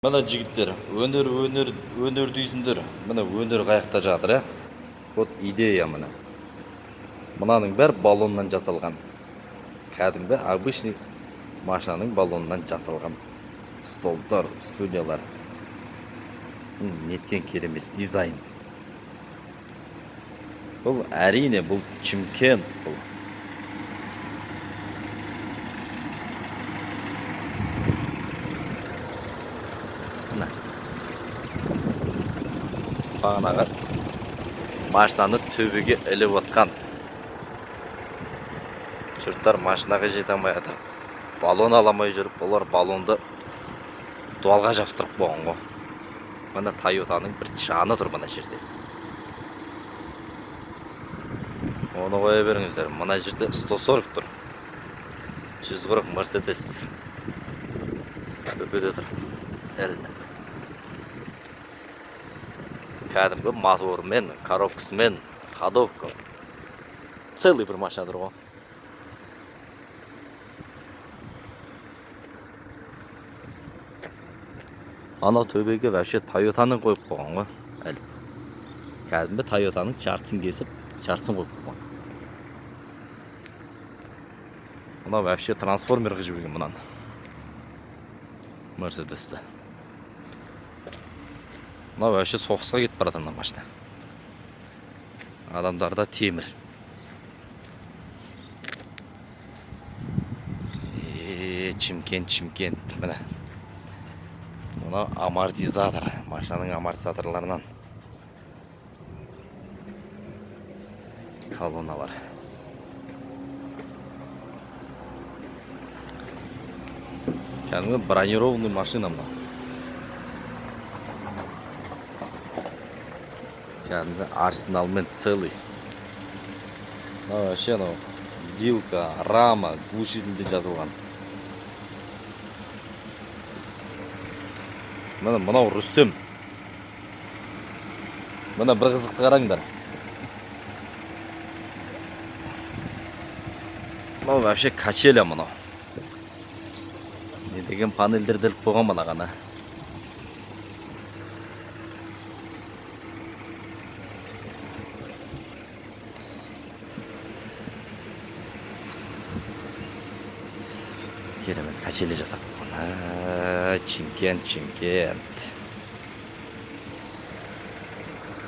Мына жігіттер, өнер дейсіңдер. Мына өнер қаяқта жатыр, Вот идея мына. Мынаның бәрі баллоннан жасалған. Кәдімгі обычный машинаның баллоннан жасалған. Столдар, студиялар. Неткен керемет дизайн. Бұл әрине, бұл Чимкент бұл. Бағанағы машинаны төбеге іліп отқан. Жұрттар машинаға жете алмай жатыр. Баллон аламай жүріп, олар баллонды дуалға жапсырып қойған ғой. Мына Тойотаның бір жаны тұр мына жерде. Оны қоя беріңіздер. Мына жерде 140 тұр. 140 Мерседес. Төбеде тұр. Кәдімгі мотормен, коробкасымен, ходовка. Целый бір машина тұр ғой. Ана төбеге вообще Тойотаның қойып қойған ғой. Әлі. Кәдімгі Тойотаның жартысын кесіп, жартысын қойып қойған. Мына вообще трансформерға жіберген мұнан. Мерседесті. Мына вообще соғысқа кетіп барады мына машина. Адамдарда темір. Чимкент. Міне. Мына амортизатор. Машинаның амортизаторларынан. Колонналар. Кәдімгі бронированный машина мына. Кәдімгі арсеналмен целый. Вообще вилка, рама, глушительде жазылған. Мынау Рүстем. Мына бір қызықты қараңдар. Мынау вообще качеля мынау. Не деген панельдерді іліп қойған мынағана. Керемет качеле жасап қойған. Чимкент.